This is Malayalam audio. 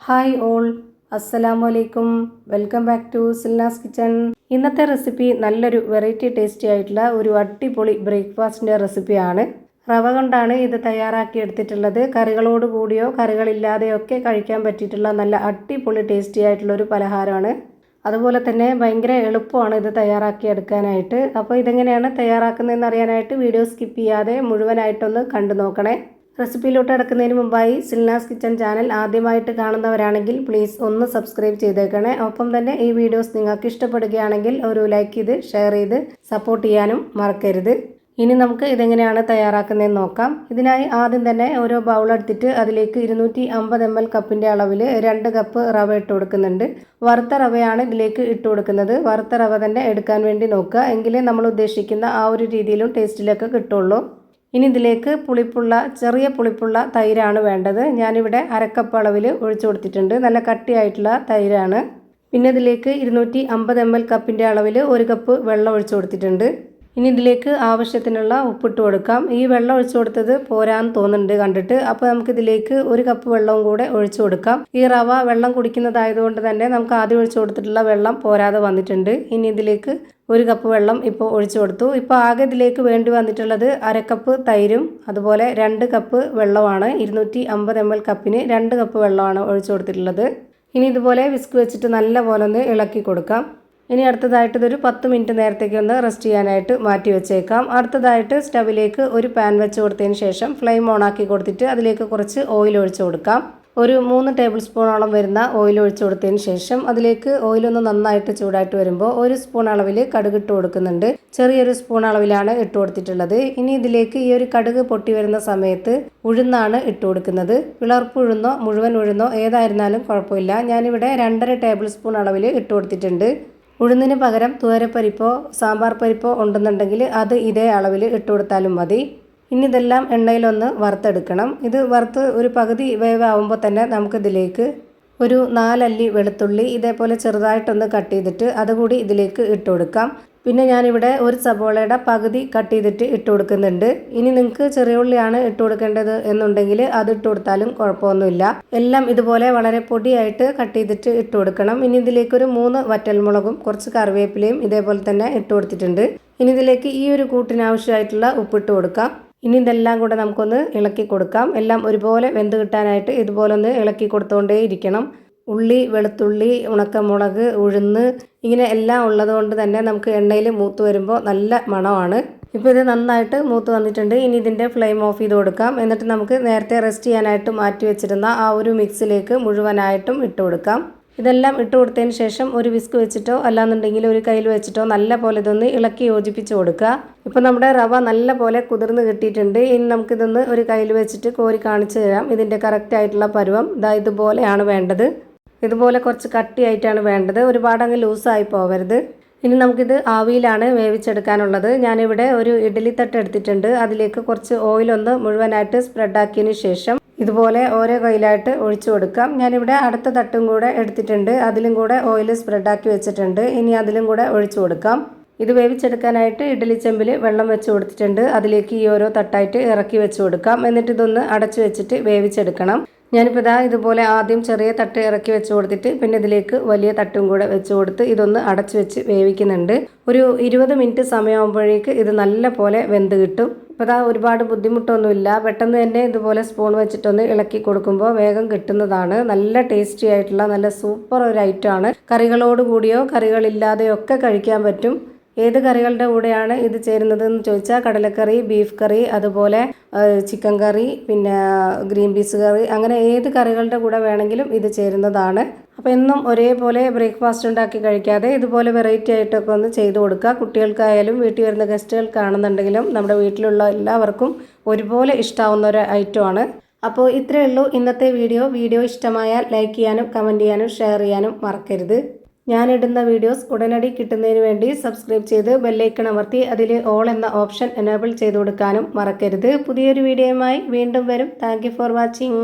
ഹായ് ഓൾ, അസ്സലാമു അലൈക്കും. Welcome back to Silna's kitchen. ഇന്നത്തെ റെസിപ്പി നല്ലൊരു വെറൈറ്റി ടേസ്റ്റി ആയിട്ടുള്ള ഒരു അടിപൊളി ബ്രേക്ക്ഫാസ്റ്റിൻ്റെ റെസിപ്പിയാണ്. റവ കൊണ്ടാണ് ഇത് തയ്യാറാക്കി എടുത്തിട്ടുള്ളത്. കറികളോട് കൂടിയോ കറികളില്ലാതെയോ ഒക്കെ കഴിക്കാൻ പറ്റിയിട്ടുള്ള നല്ല അടിപൊളി ടേസ്റ്റി ആയിട്ടുള്ള ഒരു പലഹാരമാണ്. അതുപോലെ തന്നെ ഭയങ്കര എളുപ്പമാണ് ഇത് തയ്യാറാക്കി എടുക്കാനായിട്ട്. അപ്പോൾ ഇതെങ്ങനെയാണ് തയ്യാറാക്കുന്നതെന്ന് അറിയാനായിട്ട് വീഡിയോ സ്കിപ്പ് ചെയ്യാതെ മുഴുവനായിട്ടൊന്ന് കണ്ടു നോക്കണേ. റെസിപ്പിയിലോട്ട് കിടക്കുന്നതിന് മുമ്പായി സിൽനാസ് കിച്ചൺ ചാനൽ ആദ്യമായിട്ട് കാണുന്നവരാണെങ്കിൽ പ്ലീസ് ഒന്ന് സബ്സ്ക്രൈബ് ചെയ്തേക്കണേ. ഒപ്പം തന്നെ ഈ വീഡിയോസ് നിങ്ങൾക്ക് ഇഷ്ടപ്പെടുകയാണെങ്കിൽ ഒരു ലൈക്ക് ചെയ്ത് ഷെയർ ചെയ്ത് സപ്പോർട്ട് ചെയ്യാനും മറക്കരുത്. ഇനി നമുക്ക് ഇതെങ്ങനെയാണ് തയ്യാറാക്കുന്നതെന്ന് നോക്കാം. ഇതിനായി ആദ്യം തന്നെ ഓരോ ബൗളെടുത്തിട്ട് അതിലേക്ക് 250 ml കപ്പിൻ്റെ അളവിൽ 2 കപ്പ് റവ ഇട്ട് കൊടുക്കുന്നുണ്ട്. വറുത്ത റവയാണ് ഇതിലേക്ക് ഇട്ട് കൊടുക്കുന്നത്. വറുത്ത റവ തന്നെ എടുക്കാൻ വേണ്ടി നോക്കുക, എങ്കിലേ നമ്മൾ ഉദ്ദേശിക്കുന്ന ആ ഒരു രീതിയിലും ടേസ്റ്റിലൊക്കെ കിട്ടുള്ളൂ. ഇനി ഇതിലേക്ക് ചെറിയ പുളിപ്പുള്ള തൈരാണ് വേണ്ടത്. ഞാനിവിടെ 1/2 കപ്പ് അളവിൽ ഒഴിച്ചു കൊടുത്തിട്ടുണ്ട്. നല്ല കട്ടിയായിട്ടുള്ള തൈരാണ്. പിന്നെ ഇതിലേക്ക് 250 ml കപ്പിൻ്റെ അളവിൽ 1 കപ്പ് വെള്ളം ഒഴിച്ചു കൊടുത്തിട്ടുണ്ട്. ഇനി ഇതിലേക്ക് ആവശ്യത്തിനുള്ള ഉപ്പിട്ട് കൊടുക്കാം. ഈ വെള്ളം ഒഴിച്ചു കൊടുത്തത് പോരാന്ന് തോന്നുന്നുണ്ട് കണ്ടിട്ട്. അപ്പോൾ നമുക്കിതിലേക്ക് 1 കപ്പ് വെള്ളവും കൂടെ ഒഴിച്ചു കൊടുക്കാം. ഈ റവ വെള്ളം കുടിക്കുന്നതായതുകൊണ്ട് തന്നെ നമുക്ക് ആദ്യം ഒഴിച്ചു കൊടുത്തിട്ടുള്ള വെള്ളം പോരാതെ വന്നിട്ടുണ്ട്. ഇനി ഇതിലേക്ക് 1 കപ്പ് വെള്ളം ഇപ്പോൾ ഒഴിച്ചു കൊടുത്തു. ഇപ്പോൾ ആകെ ഇതിലേക്ക് വേണ്ടി വന്നിട്ടുള്ളത് 1/2 കപ്പ് തൈരും അതുപോലെ 2 കപ്പ് വെള്ളമാണ്. 250 ml കപ്പിന് 2 കപ്പ് വെള്ളമാണ് ഒഴിച്ചു കൊടുത്തിട്ടുള്ളത്. ഇനി ഇതുപോലെ വിസ്ക് വെച്ചിട്ട് നല്ല പോലെ ഒന്ന് ഇളക്കി കൊടുക്കാം. ഇനി അടുത്തതായിട്ട് ഇതൊരു 10 മിനിറ്റ് നേരത്തേക്ക് ഒന്ന് റെസ്റ്റ് ചെയ്യാനായിട്ട് മാറ്റി വെച്ചേക്കാം. അടുത്തതായിട്ട് സ്റ്റവിലേക്ക് ഒരു പാൻ വെച്ച് കൊടുത്തതിന് ശേഷം ഫ്ലെയിം ഓൺ ആക്കി കൊടുത്തിട്ട് അതിലേക്ക് കുറച്ച് ഓയിൽ ഒഴിച്ചു കൊടുക്കാം. ഒരു 3 ടേബിൾ സ്പൂണോളം വരുന്ന ഓയിൽ ഒഴിച്ചു കൊടുത്തതിന് ശേഷം അതിലേക്ക് ഓയിലൊന്ന് നന്നായിട്ട് ചൂടായിട്ട് വരുമ്പോൾ 1 സ്പൂൺ അളവിൽ കടുക് ഇട്ട് കൊടുക്കുന്നുണ്ട്. ചെറിയൊരു സ്പൂൺ അളവിലാണ് ഇട്ട് കൊടുത്തിട്ടുള്ളത്. ഇനി ഇതിലേക്ക് ഈ ഒരു കടുക് പൊട്ടി വരുന്ന സമയത്ത് ഉഴുന്നാണ് ഇട്ട് കൊടുക്കുന്നത്. പിളർപ്പ് ഉഴുന്നോ മുഴുവൻ ഉഴുന്നോ ഏതായിരുന്നാലും കുഴപ്പമില്ല. ഞാനിവിടെ 2.5 ടേബിൾ സ്പൂൺ അളവിൽ ഇട്ട് കൊടുത്തിട്ടുണ്ട്. ഉഴുന്നിന് പകരം തുവരപ്പരിപ്പോ സാമ്പാർ പരിപ്പോ ഉണ്ടെന്നുണ്ടെങ്കിൽ അത് ഇതേ അളവിൽ ഇട്ട് കൊടുത്താലും മതി. ഇനി ഇതെല്ലാം എണ്ണയിലൊന്ന് വറുത്തെടുക്കണം. ഇത് വറുത്ത് ഒരു പകുതി വേവാകുമ്പോൾ തന്നെ നമുക്കിതിലേക്ക് ഒരു 4 അല്ലി വെളുത്തുള്ളി ഇതേപോലെ ചെറുതായിട്ടൊന്ന് കട്ട് ചെയ്തിട്ട് അതുകൂടി ഇതിലേക്ക് ഇട്ട് കൊടുക്കാം. പിന്നെ ഞാനിവിടെ ഒരു സബോളയുടെ പകുതി കട്ട് ചെയ്തിട്ട് ഇട്ട് കൊടുക്കുന്നുണ്ട്. ഇനി നിങ്ങൾക്ക് ചെറിയ ഉള്ളിയാണ് ഇട്ട് കൊടുക്കേണ്ടത് എന്നുണ്ടെങ്കിൽ അത് ഇട്ട് കൊടുത്താലും കുഴപ്പമൊന്നുമില്ല. എല്ലാം ഇതുപോലെ വളരെ പൊടിയായിട്ട് കട്ട് ചെയ്തിട്ട് ഇട്ട് കൊടുക്കണം. ഇനി ഇതിലേക്ക് ഒരു 3 വറ്റൽമുളകും കുറച്ച് കറിവേപ്പിലയും ഇതേപോലെ തന്നെ ഇട്ട് കൊടുത്തിട്ടുണ്ട്. ഇനി ഇതിലേക്ക് ഈ ഒരു കൂട്ടിന് ആവശ്യമായിട്ടുള്ള ഉപ്പിട്ട് കൊടുക്കാം. ഇനി ഇതെല്ലാം കൂടെ നമുക്കൊന്ന് ഇളക്കി കൊടുക്കാം. എല്ലാം ഒരുപോലെ വെന്ത് കിട്ടാനായിട്ട് ഇതുപോലെ ഒന്ന് ഇളക്കി കൊടുത്തുകൊണ്ടേ ഇരിക്കണം. ഉള്ളി, വെളുത്തുള്ളി, ഉണക്കമുളക്, ഉഴുന്ന് ഇങ്ങനെ എല്ലാം ഉള്ളതുകൊണ്ട് തന്നെ നമുക്ക് എണ്ണയിൽ മൂത്ത് വരുമ്പോൾ നല്ല മണമാണ്. ഇപ്പോൾ ഇത് നന്നായിട്ട് മൂത്ത് വന്നിട്ടുണ്ട്. ഇനി ഇതിൻ്റെ ഫ്ലെയിം ഓഫ് ചെയ്ത് കൊടുക്കാം. എന്നിട്ട് നമുക്ക് നേരത്തെ റെസ്റ്റ് ചെയ്യാനായിട്ട് മാറ്റി വെച്ചിരുന്ന ആ ഒരു മിക്സിലേക്ക് മുഴുവനായിട്ടും ഇട്ട് കൊടുക്കാം. ഇതെല്ലാം ഇട്ട് കൊടുത്തതിന് ശേഷം ഒരു വിസ്ക് വെച്ചിട്ടോ അല്ലാന്നുണ്ടെങ്കിൽ ഒരു കയ്യിൽ വെച്ചിട്ടോ നല്ല പോലെ ഇതൊന്ന് ഇളക്കി യോജിപ്പിച്ച് കൊടുക്കുക. ഇപ്പോൾ നമ്മുടെ റവ നല്ല പോലെ കുതിർന്ന് കിട്ടിയിട്ടുണ്ട്. ഇനി നമുക്കിതൊന്ന് ഒരു കയ്യിൽ വെച്ചിട്ട് കോരി കാണിച്ചു തരാം. ഇതിൻ്റെ കറക്റ്റ് ആയിട്ടുള്ള പരുവം ഇതുപോലെയാണ് വേണ്ടത്. ഇതുപോലെ കുറച്ച് കട്ടിയായിട്ടാണ് വേണ്ടത്. ഒരുപാട് അങ്ങ് ലൂസായി പോവരുത്. ഇനി നമുക്കിത് ആവിയിലാണ് വേവിച്ചെടുക്കാനുള്ളത്. ഞാനിവിടെ ഒരു ഇഡ്ഡലി തട്ട് എടുത്തിട്ടുണ്ട്. അതിലേക്ക് കുറച്ച് ഓയിലൊന്ന് മുഴുവനായിട്ട് സ്പ്രെഡാക്കിയതിന് ശേഷം ഇതുപോലെ ഓരോ കയ്യിലായിട്ട് ഒഴിച്ചു കൊടുക്കാം. ഞാനിവിടെ അടുത്ത തട്ടും കൂടെ എടുത്തിട്ടുണ്ട്. അതിലും കൂടെ ഓയിൽ സ്പ്രെഡാക്കി വെച്ചിട്ടുണ്ട്. ഇനി അതിലും കൂടെ ഒഴിച്ചു കൊടുക്കാം. ഇത് വേവിച്ചെടുക്കാനായിട്ട് ഇഡ്ഡലി ചെമ്പിൽ വെള്ളം വെച്ച് കൊടുത്തിട്ടുണ്ട്. അതിലേക്ക് ഈ ഓരോ തട്ടായിട്ട് ഇറക്കി വെച്ച് കൊടുക്കാം. എന്നിട്ട് ഇതൊന്ന് അടച്ചു വെച്ചിട്ട് വേവിച്ചെടുക്കണം. ഞാനിപ്പോൾ ഇതുപോലെ ആദ്യം ചെറിയ തട്ട് ഇറക്കി വെച്ച് കൊടുത്തിട്ട് പിന്നെ ഇതിലേക്ക് വലിയ തട്ടും കൂടെ വെച്ച് കൊടുത്ത് ഇതൊന്ന് അടച്ചു വെച്ച് വേവിക്കുന്നുണ്ട്. ഒരു 20 മിനിറ്റ് സമയമാകുമ്പോഴേക്ക് ഇത് നല്ല പോലെ വെന്ത് കിട്ടും. ഇപ്പോൾ ഒരുപാട് ബുദ്ധിമുട്ടൊന്നുമില്ല. പെട്ടെന്ന് തന്നെ ഇതുപോലെ സ്പൂൺ വെച്ചിട്ടൊന്ന് ഇളക്കി കൊടുക്കുമ്പോൾ വേഗം കിട്ടുന്നതാണ്. നല്ല ടേസ്റ്റി ആയിട്ടുള്ള നല്ല സൂപ്പർ ഒരു ഐറ്റമാണ്. കറികളോട് കൂടിയോ കറികളില്ലാതെയോ ഒക്കെ കഴിക്കാൻ പറ്റും. ഏത് കറികളുടെ കൂടെയാണ് ഇത് ചേരുന്നതെന്ന് ചോദിച്ചാൽ കടലക്കറി, ബീഫ് കറി, അതുപോലെ ചിക്കൻ കറി, പിന്നെ ഗ്രീൻ പീസ് കറി, അങ്ങനെ ഏത് കറികളുടെ കൂടെ വേണമെങ്കിലും ഇത് ചേരുന്നതാണ്. അപ്പോൾ എന്നും ഒരേപോലെ ബ്രേക്ക്ഫാസ്റ്റ് ഉണ്ടാക്കി കഴിക്കാതെ ഇതുപോലെ വെറൈറ്റി ആയിട്ടൊക്കെ ഒന്ന് ചെയ്ത് കൊടുക്കുക. കുട്ടികൾക്കായാലും വീട്ടിൽ വരുന്ന ഗസ്റ്റുകൾക്കാണെന്നുണ്ടെങ്കിലും നമ്മുടെ വീട്ടിലുള്ള എല്ലാവർക്കും ഒരുപോലെ ഇഷ്ടമാവുന്ന ഒരു ഐറ്റമാണ്. അപ്പോൾ ഇത്രയേ ഉള്ളൂ ഇന്നത്തെ വീഡിയോ ഇഷ്ടമായാൽ ലൈക്ക് ചെയ്യാനും കമൻറ്റ് ചെയ്യാനും ഷെയർ ചെയ്യാനും മറക്കരുത്. ഞാനിടുന്ന വീഡിയോസ് ഉടനടി കിട്ടുന്നതിന് വേണ്ടി സബ്സ്ക്രൈബ് ചെയ്ത് ബെല്ലൈക്കൺ അമർത്തി അതിൽ ഓൾ എന്ന ഓപ്ഷൻ എനേബിൾ ചെയ്ത് കൊടുക്കാനും മറക്കരുത്. പുതിയൊരു വീഡിയോയുമായി വീണ്ടും വരും. Thank you for watching.